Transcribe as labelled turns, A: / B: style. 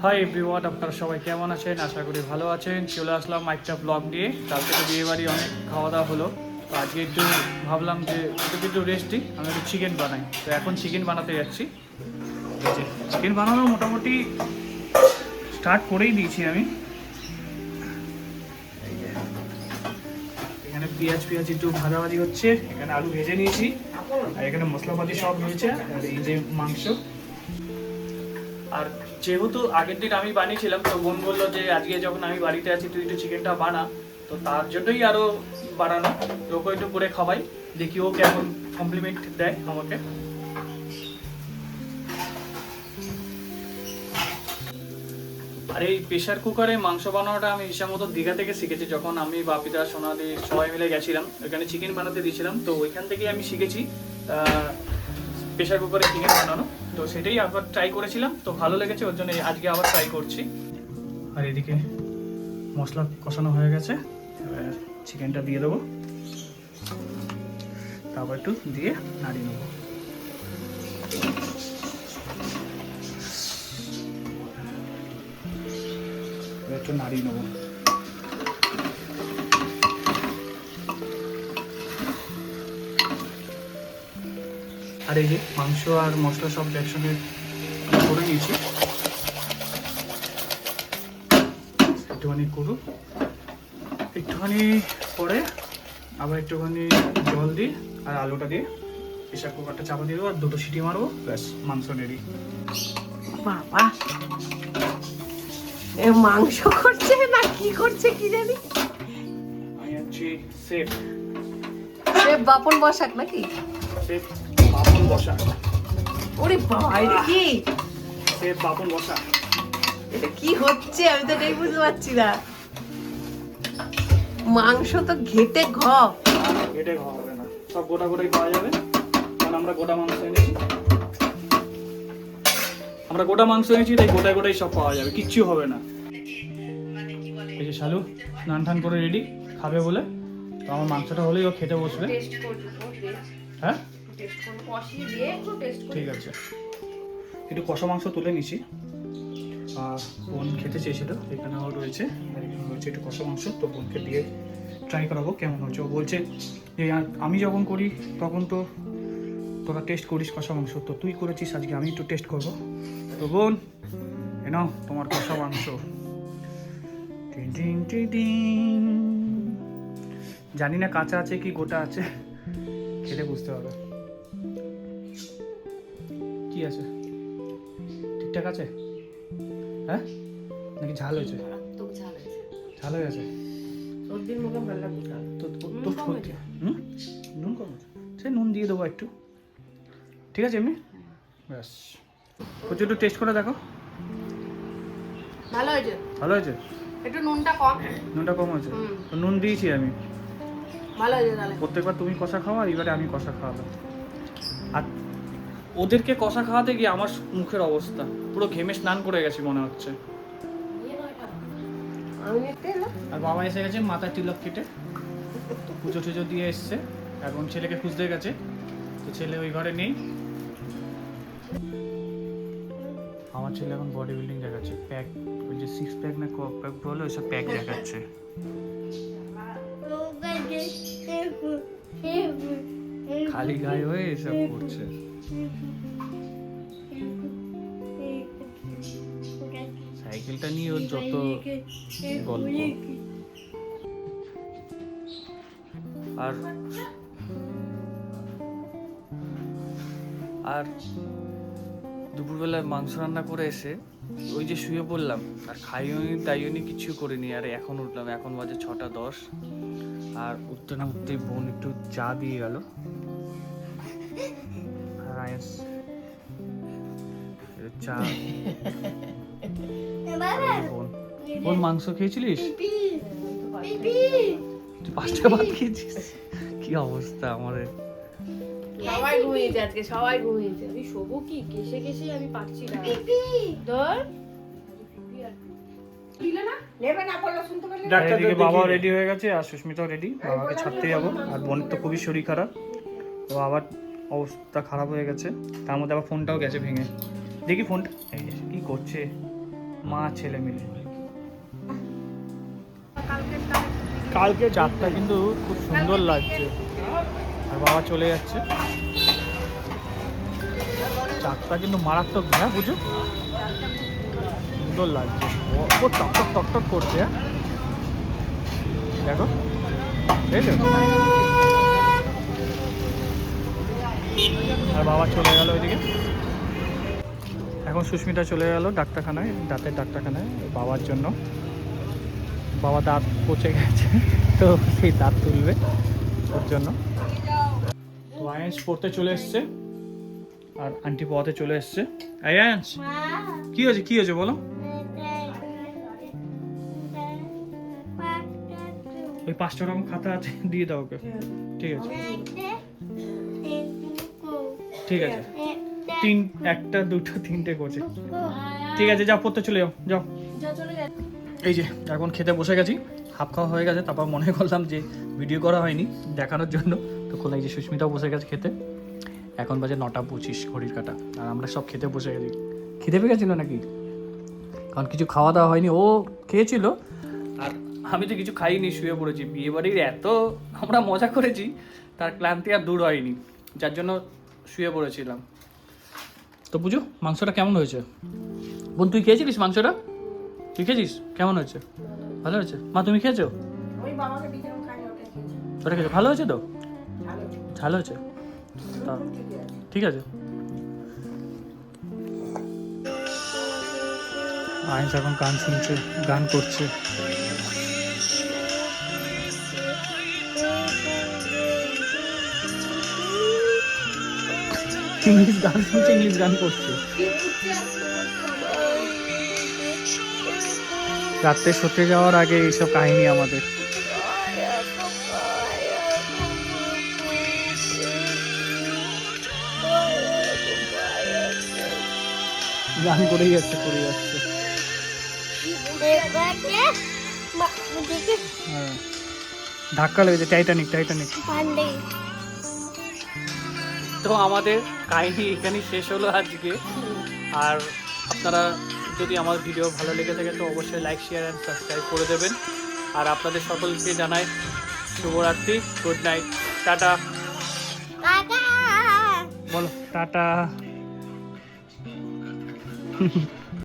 A: Hi everyone, আপনারা সবাই কেমন আছেন? আশা করি ভালো আছেন। চলে আসলাম একটা ব্লগ নিয়ে। কালকে তো বিয়ে বাড়ি অনেক খাওয়া দাওয়া হলো, তো আজকে একটু ভাবলাম যে একটু রেস্ট দিই, আমি একটু চিকেন বানাই। তো এখন চিকেন বানাতে যাচ্ছি। চিকেন বানানো মোটামুটি স্টার্ট করেই দিয়েছি আমি। এখানে পেঁয়াজ একটু ভাজাভাজি হচ্ছে, এখানে আলু ভেজে নিয়েছি, আর এখানে মশলাপাতি সব রয়েছে, আর এই যে মাংস। আর যেহেতু আগের দিন আমি বানিয়েছিলাম, তো বোন বললো যে আজকে যখন আমি বাড়িতে আছি তুই একটু চিকেনটা বানা, তো তার জন্যই আরও বানানো। ওকে একটু করে খাওয়াই, দেখি ও কেমন কমপ্লিমেন্ট দেয় আমাকে। আর এই প্রেশার কুকারে মাংস বানানোটা আমি হিসাব মতো দীঘা থেকে শিখেছি। যখন আমি বাপিদা সোনাদি সবাই মিলে গেছিলাম, ওইখানে চিকেন বানাতে দিয়েছিলাম, তো ওইখান থেকেই আমি শিখেছি প্রেশার কুকারে চিকেন বানানো। তো সেটাই আবার ট্রাই করেছিলাম, তো ভালো লেগেছে, ওর জন্য আজকে আবার ট্রাই করছি। আর এদিকে মশলা কষানো হয়ে গেছে, এবার চিকেনটা দিয়ে দেবো, তারপর একটু দিয়ে নাড়িয়ে নেবো। একটু নাড়িয়ে নেবো। আর এই যে মাংস আর মশলা সব একসঙ্গে করে নিয়েছি, একটুখানি করুক, একটুখানি পরে আবার একটুখানি জল দিই আর আলুটা দিয়ে প্রেশার কুকারটা চাপা দিয়ে দেবো, আর দুটো সিটি মারবো, ব্যাস মাংস রেডি।
B: বাবা, এ মাংস করছে না কি করছে কি জানি।
A: আমি হচ্ছি শেফ
B: বাপন বসাক নাকি?
A: শেফ বাপন বসা।
B: ওরে বাবা, এটা কি?
A: শেফ বাপন বসা।
B: এটা কি হচ্ছে আমি তো এটাই বুঝতে পারছি না। মাংস তো ঘেটে
A: ঘেটে খাওয়া হবে না, সব গোটা গোটাই পাওয়া যাবে, কারণ আমরা গোটা মাংস এনেছি। তাই গোটায় গোটাই সব পাওয়া যাবে, কিচ্ছু হবে না। এই যে শালু স্নান টান করে রেডি, খাবে বলে। তো আমার মাংসটা হলেই ও খেতে বসবে। হ্যাঁ ঠিক আছে, একটু কষা মাংস তুলে নিছি। আর বোন খেতে চেয়েছিল, এখানেও রয়েছে, আর এখানে রয়েছে একটু কষা মাংস। তো বোনকে দিয়ে ট্রাই করাবো কেমন হচ্ছে। ও বলছে যে আমি যখন করি তখন তো তোরা টেস্ট করিস কষা মাংস, তো তুই করেছিস, আজকে আমি একটু টেস্ট করবো। তো বোন, এ নাও তোমার কষা মাংস। জানি না কাঁচা আছে কি গোটা আছে, খেলে বুঝতে হবে। কি আছে, ঠিকঠাক আছে? হ্যাঁ নাকি ঝাল হয়েছে? ঝাল হয়ে গেছে তো নুন কম আছে, সে নুন দিয়ে দেবো একটু, ঠিক আছে এমনি ব্যাস। প্রচুর একটু টেস্ট করে দেখো।
B: ভালো হয়েছে,
A: ভালো হয়েছে,
B: একটু নুনটা কম
A: হয়েছে। তো নুন দিয়েছি আমি।
B: ভালো হয়েছে তাহলে।
A: প্রত্যেকবার তুমি কষা খাওয়া, এবারে আমি কষা খাওয়ালাম। আর ওদেরকে কষা খাওয়াতে গিয়ে আমার মুখের অবস্থা পুরো ঘেমে স্নান করে গেছি মনে হচ্ছে। আর বাবা এসে গেছে মাথায় তিলক কেটে, পুজো টুজো দিয়ে এসছে, এবং ছেলেকে খুঁজতে গেছে। তো ছেলে ওই ঘরে নেই। আমার ছেলে এখন বডি বিল্ডিং দেখাচ্ছে, প্যাক, ওই যে 6 প্যাক না কক প্যাক বলে ওইসব প্যাক দেখাচ্ছে। খালি গায়ে হয়ে এসব করছে। সাইকেলটা নিয়ে ওর যত গল্প। আর দুপুরবেলায় মাংস রান্না করে এসে ওই যে শুয়ে পড়লাম, আর খাইও নি তাইও নি, কিছু করিনি। আর এখন উঠলাম, এখন বাজে 6:10। আর উঠতে না উঠতেই বোন একটু চা দিয়ে গেল। চা বোন মাংস খেয়েছিলিস? তুই 5টা ভাত খেয়েছিস? কি অবস্থা আমাদের।
B: সবাই ঘুমিয়েছে আজকে, সবাই ঘুমিয়েছে। আমি শোবো কি, কেসে কেসে আমি পাচ্ছি না। ধর
A: এদিকে বাবা রেডি হয়ে গেছে, আর সুস্মিতাও রেডি। বাবাকে ছাড়তে যাবো, আর বোনের তো খুবই শরীর খারাপ, তো আবার অবস্থা খারাপ হয়ে গেছে। তার মধ্যে আবার ফোনটাও গেছে ভেঙে। দেখি ফোনটা কি করছে। মা ছেলে মিলে। কালকে চাঁদটা কিন্তু খুব সুন্দর লাগছে, আর বাবা চলে যাচ্ছে। চাঁদটা কিন্তু মারাত্মক, হ্যাঁ বুঝো, সুন্দর লাগছে, ও টক টক টক টক করছে। দেখো এই তো, আর বাবা চলে গেল ওইদিকে। এখন সুস্মিতা চলে গেল ডাক্তারখানায়, দাঁতের ডাক্তারখানায় বাবার জন্য। বাবা দাঁত পচে গেছে, তো সেই দাঁত তুলবে ওর জন্য। তো আয়ান্স পড়তে চলে এসছে, আর আন্টি পড়াতে চলে এসছে। আয়ান্স কি হয়েছে, কি হয়েছে বলো? ওই 5টা রকম খাতা আছে, দিয়ে দাও ওকে। ঠিক আছে ঠিক আছে, 1টা 2টো 3টে করছে। ঠিক আছে যাও পড়তে চলে যাও, যাও। এই যে এখন খেতে বসে গেছি, হাফ খাওয়া হয়ে গেছে, তারপর মনে করলাম যে ভিডিও করা হয়নি দেখানোর জন্য, তখন এই যে সুস্মিতাও বসে গেছে খেতে। এখন বাজে 9:25 ঘড়ির কাটা, আর আমরা সব খেতে বসে গেছি। খেতে পেয়ে গেছিল নাকি? কারণ কিছু খাওয়া দাওয়া হয়নি, ও খেয়েছিল আর আমি তো কিছু খাইনি, শুয়ে পড়েছি। বিয়ে বাড়ির এত আমরা মজা করেছি, তার ক্লান্তি আর দূর হয়নি, যার জন্য শুয়ে পড়েছিলাম। তো বুঝো মাংসটা কেমন হয়েছে? বোন তুই খেয়েছিলিস মাংসটা? তুই খেয়েছিস? কেমন হয়েছে? ভালো হয়েছে? মা তুমি খেয়েছো? ওটা খেয়েছো? ভালো হয়েছে তো? ভালো হয়েছে, ঠিক আছে। আইন্স এখন গান শুনছে, গান করছে। ইংলিশ গান শুনছে, ইংলিশ গান করছে। রাতে শুতে যাওয়ার আগে এইসব কাহিনী আমাদের। গান করেই যাচ্ছে, করে যাচ্ছে। হ্যাঁ ধাক্কা লেগেছে, টাইটানিক টাইটানিক। তো আমাদের কাহিনী এখানেই শেষ হলো আজকে। আর আপনারা যদি আমার ভিডিও ভালো লেগে থাকে তো অবশ্যই লাইক শেয়ার অ্যান্ড সাবস্ক্রাইব করে দেবেন। আর আপনাদের সকলকে জানাই শুভরাত্রি, গুড নাইট, টাটা। বলো টাটা।